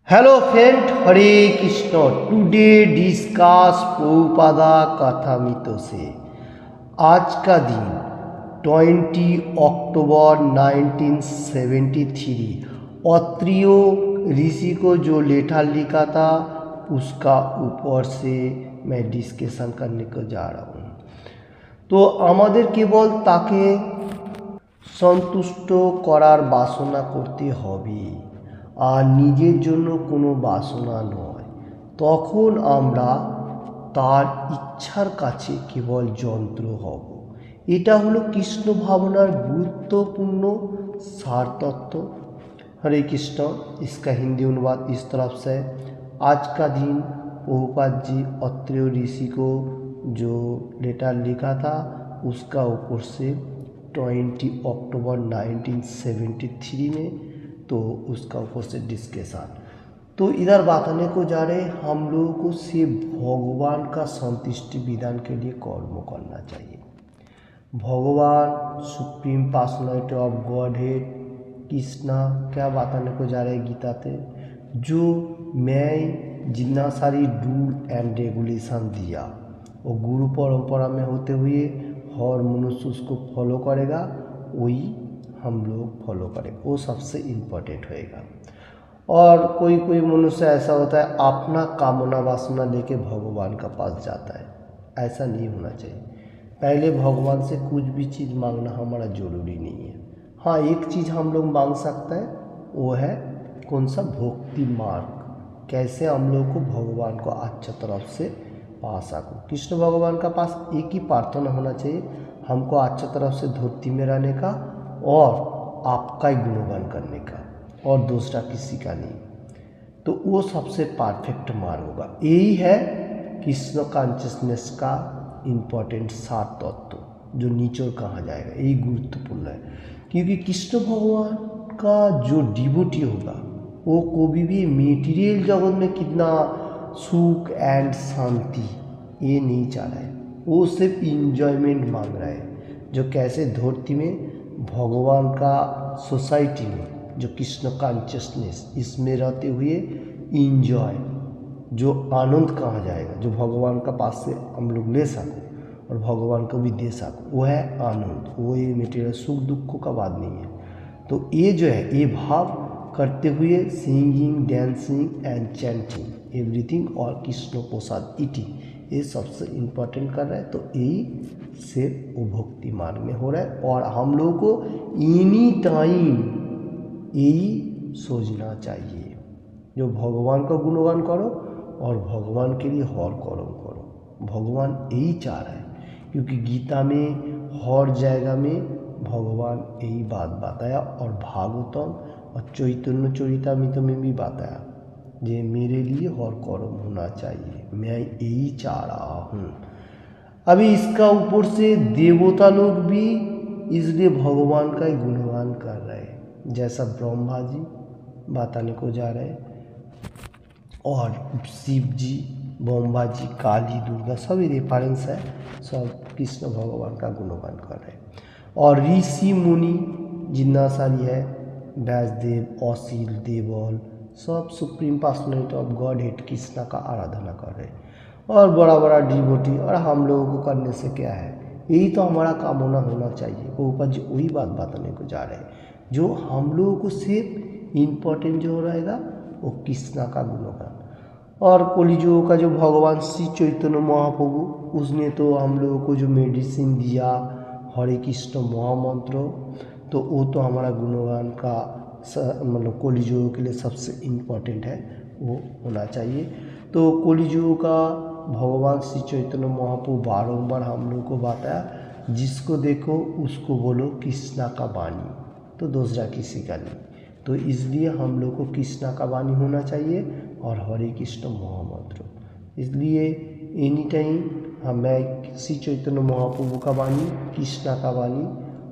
Hello friend, हरे Krishna. Today discuss Prabhupada कथामृत से। आज का दिन 20 अक्टूबर 1973 अत्रियो ऋषि को जो लेटर लिखा था उसका ऊपर से मैं डिस्कशन करने को जा रहा हूँ। तो আমাদের কেবল তাকে সন্তুষ্ট করার বাসনা করতে হবে আর নিজের জন্য কোনো বাসনা নয়। তখন আমরা তার ইচ্ছার কাছে কেবল যন্ত্র হব। এটা হলো কৃষ্ণ भावनार गुरुत्वपूर्ण सार तत्व। हरे कृष्ण। इसका हिंदी अनुवाद इस तरफ से। आज का दिन प्रभुपाद जी अत्रेय ऋषि को जो लेटर लिखा था उसका ऊपर से 20 अक्टूबर 1973 में, तो उसका ऊपर से डिस्कशन। तो इधर बताने को जा रहे हम लोगों को सिर्फ भगवान का संतुष्टि विधान के लिए कर्म करना चाहिए। भगवान supreme personality of God head Krishna क्या बताने को जा रहे गीता थे, जो मैं जितना सारी रूल एंड रेगुलेशन दिया वो गुरु परंपरा में होते हुए हर मनुष्य उसको फॉलो करेगा, वही हम लोग फॉलो करेंगे, वो सबसे इम्पोर्टेंट होएगा। और कोई कोई मनुष्य ऐसा होता है अपना कामना वासना लेके भगवान का पास जाता है, ऐसा नहीं होना चाहिए। पहले भगवान से कुछ भी चीज़ मांगना हमारा ज़रूरी नहीं है। हाँ, एक चीज़ हम लोग मांग सकते हैं, वो है कौन सा, भक्ति मार्ग, कैसे हम लोग को भगवान को अच्छा तरफ से पा सको। कृष्ण भगवान का पास एक ही प्रार्थना होना चाहिए, हमको अच्छा तरफ से धरती में रहने का और आपका ही गुणगान करने का, और दूसरा किसी का नहीं। तो वो सबसे परफेक्ट मार्ग होगा। यही है कृष्ण कॉन्शियसनेस का इम्पोर्टेंट सात तत्व, जो नीचे कहा जाएगा, यही गुरुत्वपूर्ण है। क्योंकि कृष्ण भगवान का जो डिवोटी होगा वो कभी भी मेटीरियल जगत में कितना सुख एंड शांति ये नहीं चाह रहा है, वो सिर्फ इंजॉयमेंट मांग रहा है। जो कैसे धरती में भगवान का सोसाइटी में जो कृष्ण कॉन्शियसनेस इसमें रहते हुए इंजॉय, जो आनंद कहा जाएगा, जो भगवान का पास से हम लोग ले सको और भगवान को भी दे सको, वो है आनंद। वो ये मेटेरियल सुख दुखों का बात नहीं है। तो ये जो है ये भाव करते हुए singing, dancing and chanting everything और कृष्ण प्रसाद ईटिंग, ये सबसे इम्पोर्टेंट कर रहा है। तो यही सिर्फ वो भक्ति मार्ग में हो रहा है। और हम लोगों को एनी टाइम यही सोचना चाहिए, जो भगवान का गुणगान करो और भगवान के लिए हर कर्म करो। भगवान यही चाह रहा है, क्योंकि गीता में हर जगह में भगवान यही बात बताया, और भागवतम और चैतन्य चरितामृत में भी बताया, जे मेरे लिए हर कर्म होना चाहिए, मैं यही चाह रहा हूँ। अभी इसका ऊपर से देवता लोग भी इसलिए भगवान का ही गुणगान कर रहे हैं, जैसा ब्रह्मा जी बताने को जा रहे हैं, और शिव जी, ब्रह्मा जी, काली, दुर्गा सभी रेफरेंस है, सब कृष्ण भगवान का गुणगान कर रहे हैं। और ऋषि मुनि जितना सारी है, व्यासदेव, असील, देवल, सब supreme personality of God head Krishna का आराधना कर रहे हैं, और बड़ा बड़ा डिवोटी। और हम लोगों को करने से क्या है, यही तो हमारा कामना होना चाहिए। वो ऊपर जी वही बात बताने को जा रहे हैं, जो हम लोगों को सिर्फ इम्पोर्टेंट जो रहेगा वो कृष्णा का गुणगान। और कलियुग का जो भगवान श्री चैतन्य महाप्रभु, उसने तो हम लोगों को जो मेडिसिन दिया हरे कृष्ण महामंत्र, तो वो तो हमारा गुणगान का मतलब कलियुग के लिए सबसे इम्पोर्टेंट है, वो होना चाहिए। तो कलियुग का भगवान श्री चैतन्य महाप्रभु बारंबार हम लोग को बताया, जिसको देखो उसको बोलो कृष्णा का वाणी, तो दूसरा किसी का नहीं। तो इसलिए हम लोग को कृष्णा का वाणी होना चाहिए और हरे कृष्ण महामंत्र। इसलिए एनी टाइम हमें श्री चैतन्य महाप्रभु का वाणी, कृष्णा का वाणी,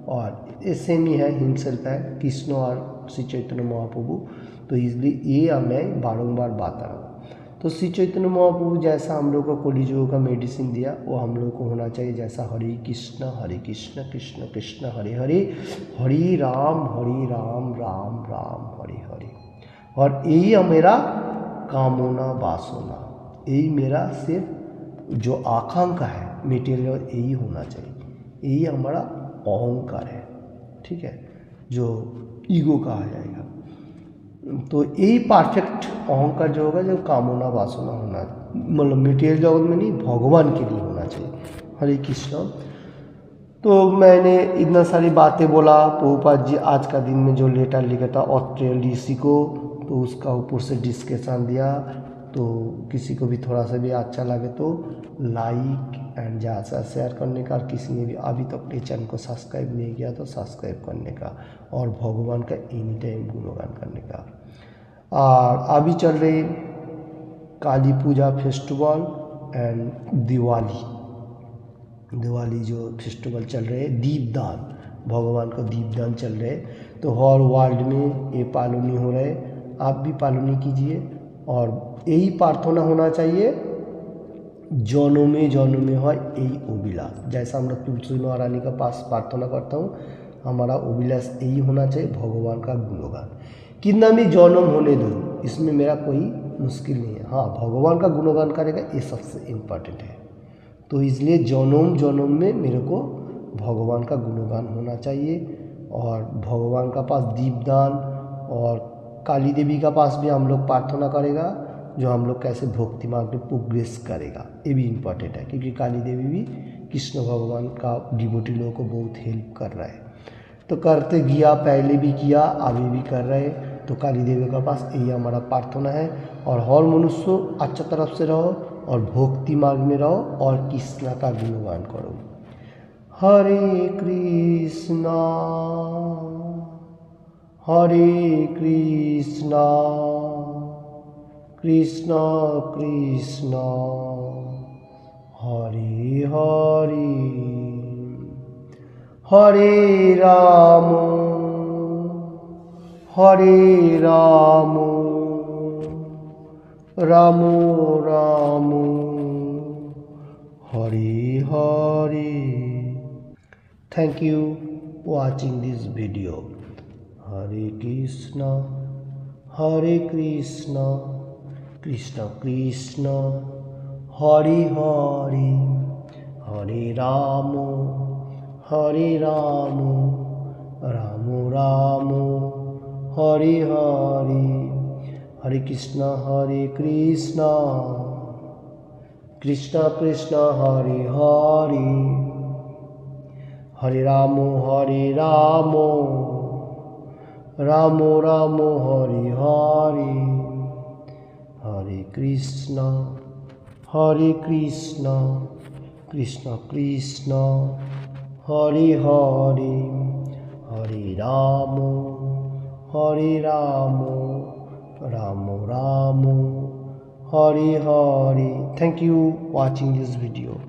और ऐसे ही है हिमसेल्फ है कृष्ण और श्री चैतन्य महाप्रभु। तो इसलिए ये हमें बारंबार बता रहा हूँ। तो श्री चैतन्य महाप्रभु जैसा हम लोग को कलियुग का मेडिसिन दिया, वो हम लोग को होना चाहिए, जैसा हरे कृष्ण कृष्ण कृष्ण हरे हरे, हरे राम राम राम हरे हरे। और यही मेरा कामना वासना, यही मेरा सिर्फ जो आकांक्षा है मेटेरियल यही होना चाहिए, यही हमारा अहंकार है, ठीक है, जो ईगो कहा जाएगा। तो यही परफेक्ट अहंकार जो होगा, जो कामना वासना होना, मतलब मेटेरियल जगत में नहीं, भगवान के लिए होना चाहिए। हरे कृष्ण। तो मैंने इतना सारी बातें बोला। प्रभुपाद जी आज का दिन में जो लेटर लिखा था ऑस्ट्रेलिया ऋषि को, तो उसका ऊपर से डिस्कशन दिया। तो किसी को भी थोड़ा सा भी अच्छा लगे तो लाइक एंड ज़्यादा शेयर करने का, और किसी ने भी अभी तक अपने चैनल को सब्सक्राइब नहीं किया तो सब्सक्राइब करने का, और भगवान का एनी टाइम गुणगान करने का। और अभी चल रही काली पूजा फेस्टिवल एंड दिवाली जो फेस्टिवल चल रहे हैं, दीपदान, भगवान का दीपदान चल रहे हैं। तो हर वर्ल्ड में ये पालनी हो रहे, आप भी पालनी कीजिए। और यही प्रार्थना होना चाहिए, जन्मे हो यही अभिलाष। जैसा हम लोग तुलसी महारानी का पास प्रार्थना करता हूँ, हमारा अभिलाष यही होना चाहिए, भगवान का गुणगान। कितना भी जन्म होने दो, इसमें मेरा कोई मुश्किल नहीं है। हाँ, भगवान का गुणगान करेगा, ये सबसे इम्पोर्टेंट है। तो इसलिए जन्म में मेरे को भगवान का गुणगान होना चाहिए। और भगवान का पास दीपदान, और काली देवी का पास भी हम लोग प्रार्थना करेगा, जो हम लोग कैसे भक्ति मार्ग में प्रोग्रेस करेगा, ये भी इम्पोर्टेंट है। क्योंकि काली देवी भी कृष्ण भगवान का डिवोटी लोगों को बहुत हेल्प कर रहा है। तो करते गया, पहले भी किया, अभी भी कर रहे। तो काली देवी का पास यही हमारा प्रार्थना है। और हर मनुष्य अच्छा तरफ से रहो, और भक्ति मार्ग में रहो, और कृष्ण का गुणगान करो। हरे कृष्णा कृष्ण कृष्ण हरे हरे, हरे Ram Ram Ram Hare Hare. Thank you watching this video. Hare Krishna, Krishna Krishna, Hare Hare, Hare Rama, Ram Ram, Hare Hare, Hare Krishna, Krishna Krishna, Hare Hare, Hare Ramo, Ramo Ramo, Hare Hare, Hare Krishna, Krishna Krishna, Hare Hare, Hare Ramo, Ramo Ramo, Hare Hare. Thank you watching this video.